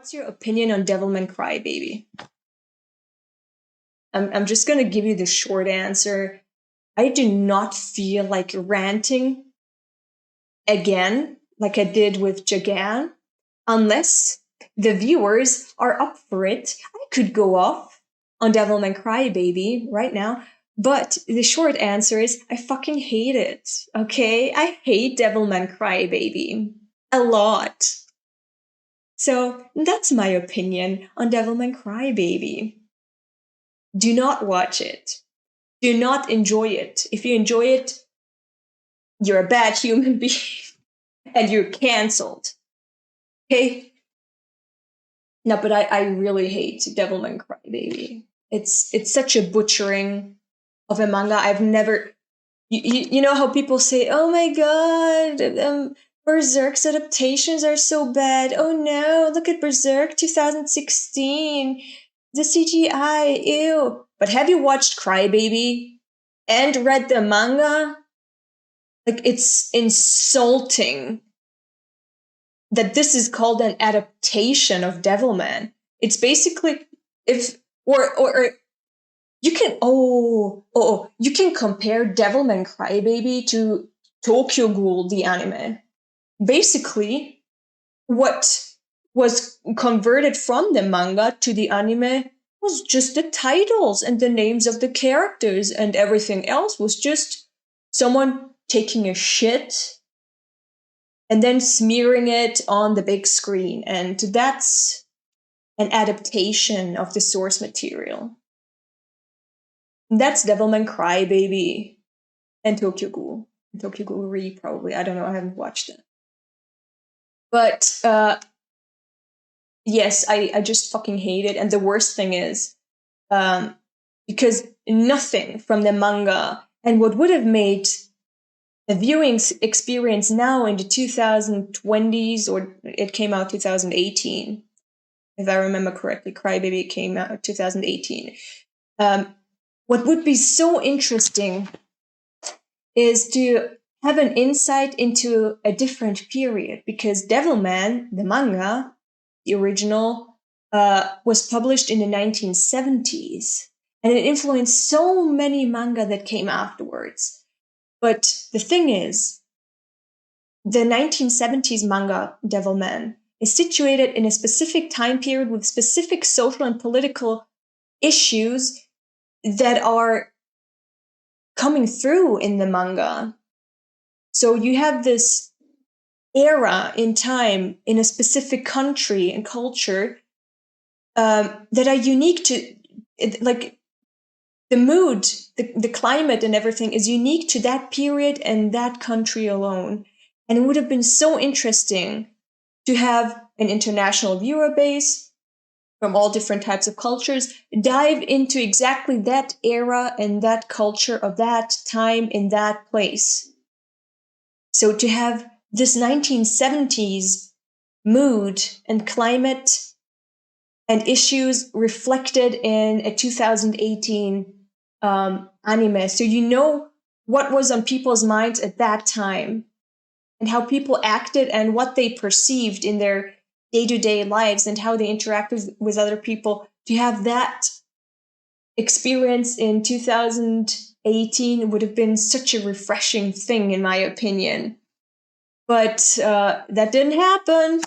What's your opinion on Devilman Crybaby? I'm just gonna give you the short answer. I do not feel like ranting again like I did with Jagan, unless the viewers are up for it. I could go off on Devilman Crybaby right now, but the short answer is I fucking hate it. Okay, I hate Devilman Crybaby a lot. So that's my opinion on Devilman Crybaby. Do not watch it. Do not enjoy it. If you enjoy it, you're a bad human being and you're canceled. Okay? No, but I really hate Devilman Crybaby. It's such a butchering of a manga. I've never you know how people say, "Oh my god, Berserk's adaptations are so bad. Oh no, look at Berserk 2016. The CGI, ew." But have you watched Crybaby and read the manga? Like, it's insulting that this is called an adaptation of Devilman. It's basically if or you can you can compare Devilman Crybaby to Tokyo Ghoul the anime. Basically, what was converted from the manga to the anime was just the titles and the names of the characters, and everything else was just someone taking a shit and then smearing it on the big screen. And that's an adaptation of the source material. That's Devilman Crybaby and Tokyo Ghoul. Tokyo Ghoul Re, probably. I don't know. I haven't watched it. But yes, I just fucking hate it. And the worst thing is, because nothing from the manga and what would have made the viewing experience now in the 2020s, or it came out 2018, if I remember correctly. Crybaby came out 2018. What would be so interesting is to have an insight into a different period, because Devilman, the manga, the original, was published in the 1970s, and it influenced so many manga that came afterwards. But the thing is, the 1970s manga, Devilman, is situated in a specific time period with specific social and political issues that are coming through in the manga. So you have this era in time in a specific country and culture that are unique to, like, the mood, the climate and everything is unique to that period and that country alone. And it would have been so interesting to have an international viewer base from all different types of cultures dive into exactly that era and that culture of that time in that place. So to have this 1970s mood and climate and issues reflected in a 2018 anime, so you know what was on people's minds at that time and how people acted and what they perceived in their day-to-day lives and how they interacted with other people. To have that experience in 2018 would have been such a refreshing thing, in my opinion. But that didn't happen.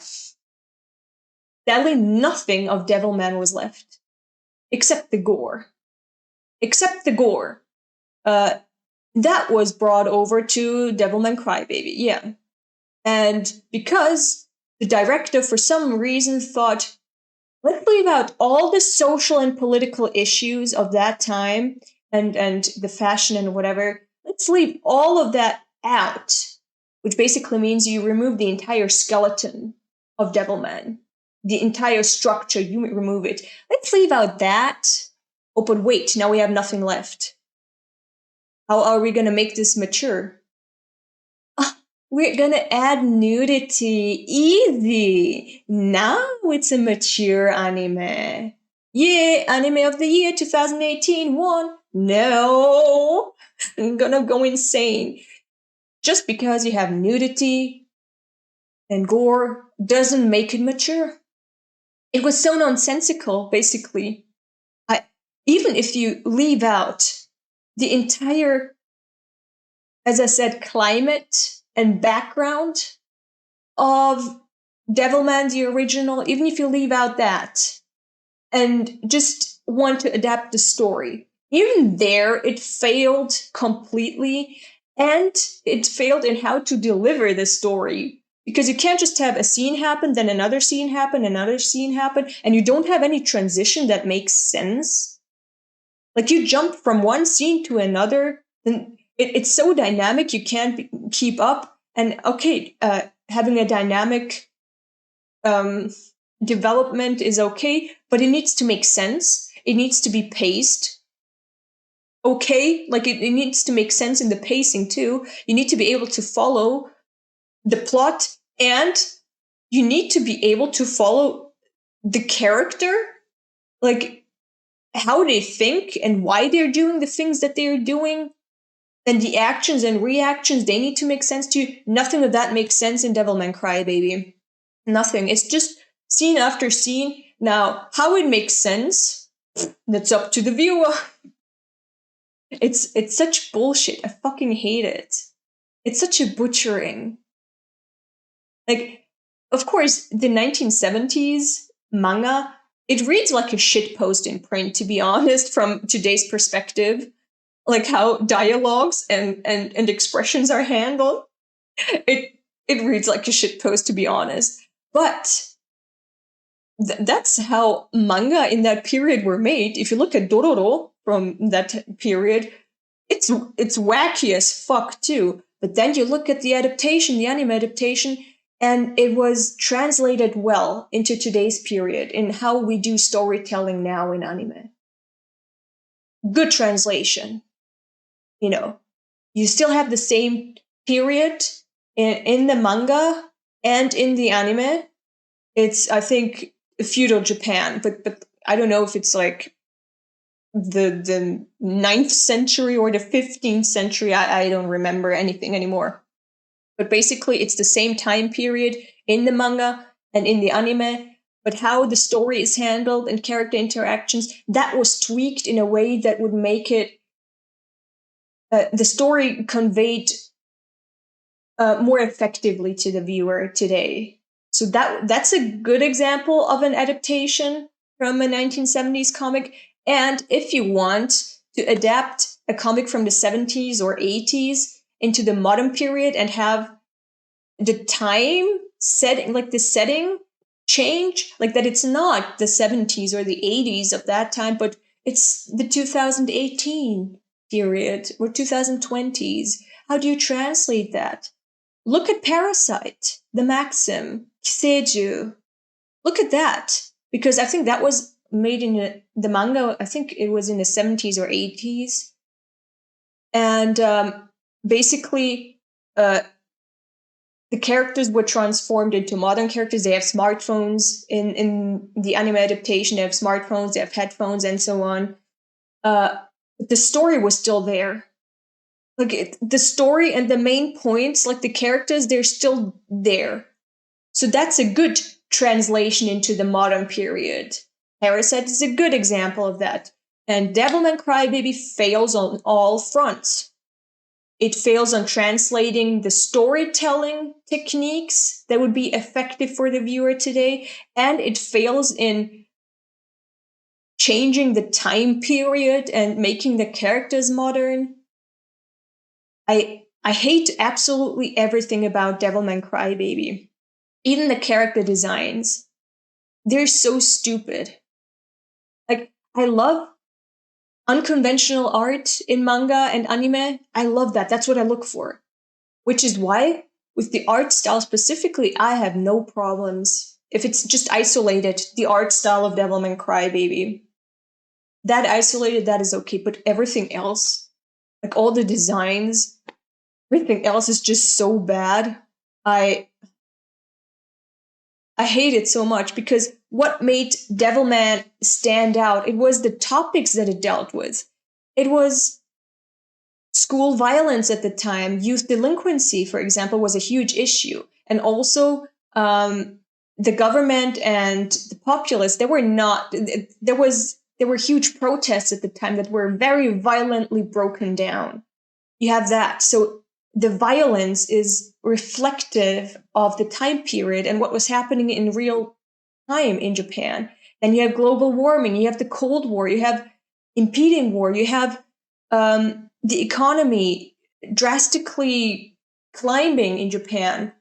Sadly, nothing of Devilman was left, except the gore. Except the gore. That was brought over to Devilman Crybaby, yeah. And because the director, for some reason, thought, let's leave out all the social and political issues of that time and the fashion and whatever. Let's leave all of that out, which basically means you remove the entire skeleton of Devilman. The entire structure, you remove it. Let's leave out that. Oh, but wait, now we have nothing left. How are we going to make this mature? We're going to add nudity. Easy. Now it's a mature anime. Yeah, anime of the year 2018 won. No, I'm going to go insane. Just because you have nudity and gore doesn't make it mature. it was so nonsensical, basically. Even if you leave out the entire, as I said, climate and background of Devilman, the original, even if you leave out that and just want to adapt the story, even there, it failed completely. And it failed in how to deliver the story. Because you can't just have a scene happen, then another scene happen, another scene happen, and you don't have any transition that makes sense. Like you jump from one scene to another, and it's so dynamic you can't keep up. And okay, having a dynamic development is okay, but it needs to make sense. It needs to be paced. Okay, like it needs to make sense in the pacing too. You need to be able to follow the plot, and you need to be able to follow the character, like how they think and why they're doing the things that they're doing. And the actions and reactions, they need to make sense to you. Nothing of that makes sense in Devilman Crybaby. Nothing. It's just scene after scene. Now, how it makes sense, that's up to the viewer. It's such bullshit. I fucking hate it. It's such a butchering. Like, of course, the 1970s manga, it reads like a shitpost in print, to be honest, from today's perspective. Like how dialogues and expressions are handled. It reads like a shitpost, to be honest. But that's how manga in that period were made. If you look at Dororo from that period, it's wacky as fuck too. But then you look at the adaptation, the anime adaptation, and it was translated well into today's period in how we do storytelling now in anime. Good translation. You know, you still have the same period in the manga and in the anime. It's, I think, feudal Japan, but I don't know if it's like the 9th century or the 15th century. I don't remember anything anymore. But basically, it's the same time period in the manga and in the anime. But how the story is handled and character interactions, that was tweaked in a way that would make it the story conveyed more effectively to the viewer today. So that's a good example of an adaptation from a 1970s comic. And if you want to adapt a comic from the 70s or 80s into the modern period and have the time setting, like the setting change, like that it's not the 70s or the 80s of that time, but it's the 2018 period or 2020s. How do you translate that? Look at Parasite, The Maxim, Kiseiju. Look at that. Because I think that was made in the manga, I think it was in the 70s or 80s. And basically, the characters were transformed into modern characters. They have smartphones in the anime adaptation. They have smartphones, they have headphones, and so on. But the story was still there. Like the story and the main points, like the characters, they're still there. So that's a good translation into the modern period. Parasite is a good example of that. And Devilman Crybaby fails on all fronts. It fails on translating the storytelling techniques that would be effective for the viewer today, and it fails in changing the time period and making the characters modern. I hate absolutely everything about Devilman Crybaby. Even the character designs. They're so stupid. Like, I love unconventional art in manga and anime. I love that. That's what I look for. Which is why, with the art style specifically, I have no problems. If it's just isolated, the art style of Devilman Crybaby. That isolated, that is okay. But everything else, like all the designs, everything else is just so bad. I hate it so much because what made Devilman stand out, it was the topics that it dealt with. It was school violence at the time. Youth delinquency, for example, was a huge issue. And also the government and the populace, there were huge protests at the time that were very violently broken down. You have that. So the violence is reflective of the time period and what was happening in real time in Japan. Then you have global warming, you have the Cold War, you have impeding war, you have the economy drastically climbing in Japan.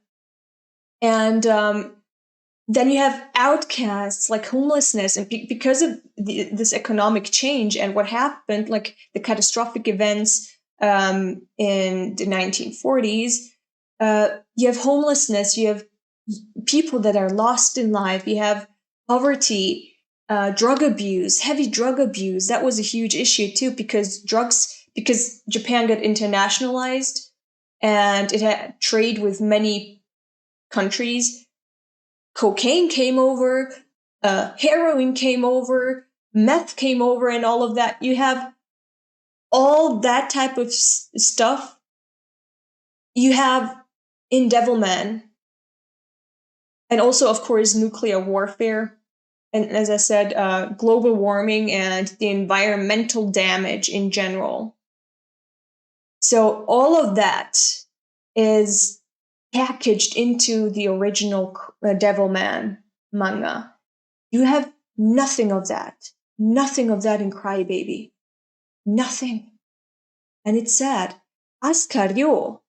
And then you have outcasts like homelessness. And because of this economic change and what happened, like the catastrophic events in the 1940s, you have homelessness, you have people that are lost in life, you have poverty, drug abuse, heavy drug abuse. That was a huge issue too, because Japan got internationalized and it had trade with many countries. Cocaine came over, heroin came over, meth came over, and all of that. You have all that type of stuff. You have in Devilman, and also, of course, nuclear warfare. And as I said, global warming and the environmental damage in general. So all of that is packaged into the original Devilman manga. You have nothing of that. Nothing of that in Crybaby. Nothing. And it's sad. Askaryo,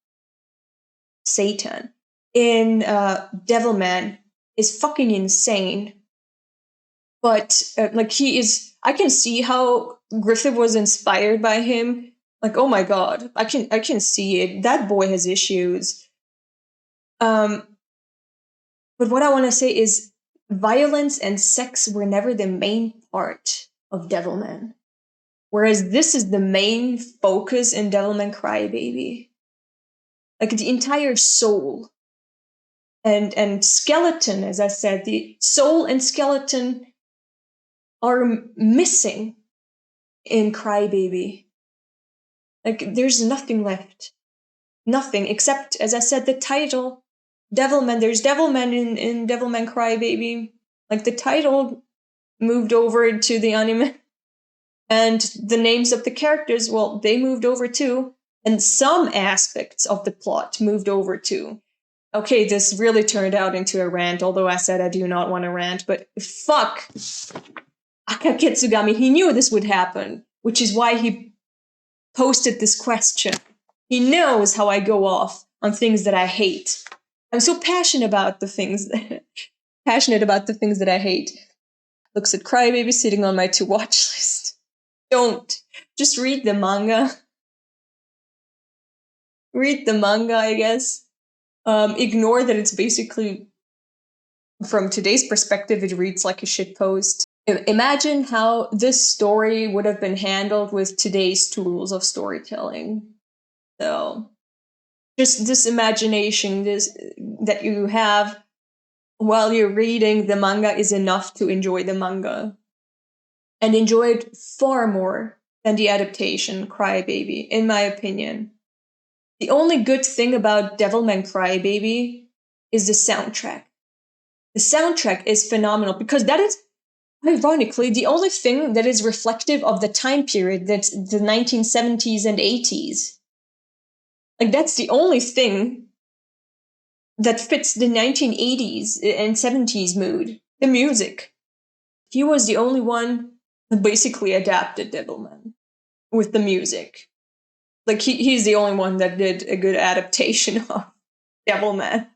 Satan, in Devilman is fucking insane. But I can see how Griffith was inspired by him. Like, oh my god, I can see it. That boy has issues. But what I want to say is violence and sex were never the main part of Devilman. Whereas this is the main focus in Devilman Crybaby. Like the entire soul and skeleton, as I said, the soul and skeleton are missing in Crybaby. Like there's nothing left. Nothing except, as I said, the title. Devilman. There's Devilman in Devilman Crybaby. Like the title moved over to the anime. And the names of the characters, well, they moved over too. And some aspects of the plot moved over too. Okay, this really turned out into a rant, although I said I do not want to rant, but fuck. Akaketsugami, he knew this would happen, which is why he posted this question. He knows how I go off on things that I hate. I'm so passionate about the things that I hate. Looks at Crybaby sitting on my to-watch list. Don't. Just read the manga. Read the manga, I guess. Ignore that it's basically, from today's perspective, it reads like a shitpost. Imagine how this story would have been handled with today's tools of storytelling. So, just this imagination that you have while you're reading the manga is enough to enjoy the manga. And enjoy it far more than the adaptation, Crybaby, in my opinion. The only good thing about Devilman Crybaby is the soundtrack. The soundtrack is phenomenal because that is, ironically, the only thing that is reflective of the time period, that's the 1970s and 80s. Like, that's the only thing that fits the 1980s and 70s mood. The music. He was the only one who basically adapted Devilman with the music. Like, he's the only one that did a good adaptation of Devilman.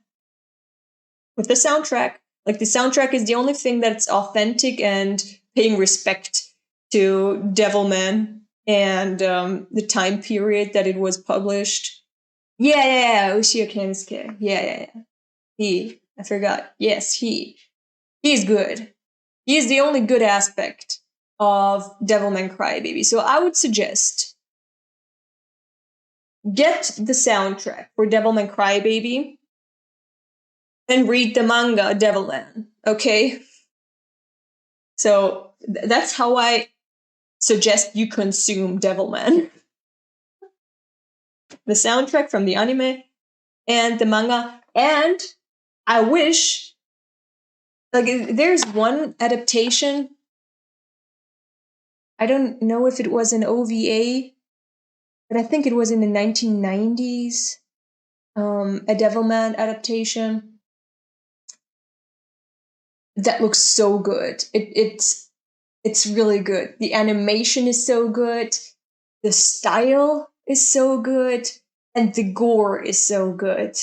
With the soundtrack. Like, the soundtrack is the only thing that's authentic and paying respect to Devilman and the time period that it was published. Yeah, Ushio Kensuke. Yeah. I forgot. Yes, he's good. He's the only good aspect of Devilman Crybaby. So I would suggest get the soundtrack for Devilman Crybaby and read the manga Devilman, okay? So that's how I suggest you consume Devilman. The soundtrack from the anime and the manga. And I wish Like, there's one adaptation. I don't know if it was an OVA, but I think it was in the 1990s. A Devilman adaptation that looks so good. It's really good. The animation is so good. The style is so good, and the gore is so good.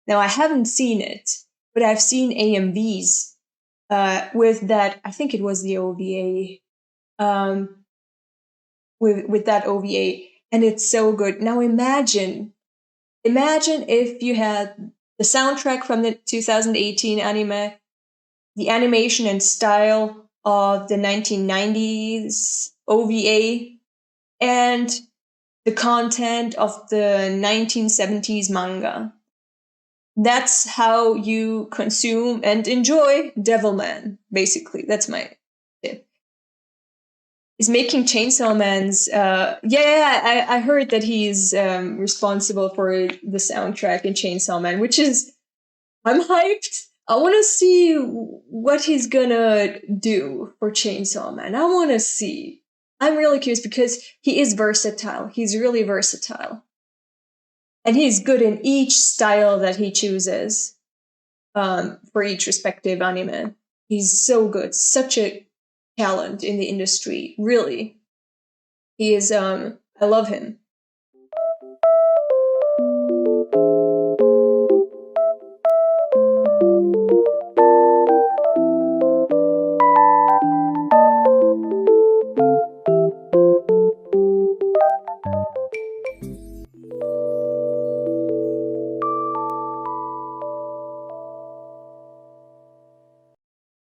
Now, I haven't seen it, but I've seen AMVs with that. I think it was the OVA, with that OVA, and it's so good. Now, imagine if you had the soundtrack from the 2018 anime, the animation and style of the 1990s OVA, and the content of the 1970s manga. That's how you consume and enjoy Devilman, basically. That's my tip. Is making Chainsaw Man's. I heard that he's responsible for the soundtrack in Chainsaw Man, which is. I'm hyped. I want to see what he's gonna do for Chainsaw Man. I want to see. I'm really curious because he is versatile. He's really versatile. And he's good in each style that he chooses for each respective anime. He's so good. Such a talent in the industry. Really. He is, I love him.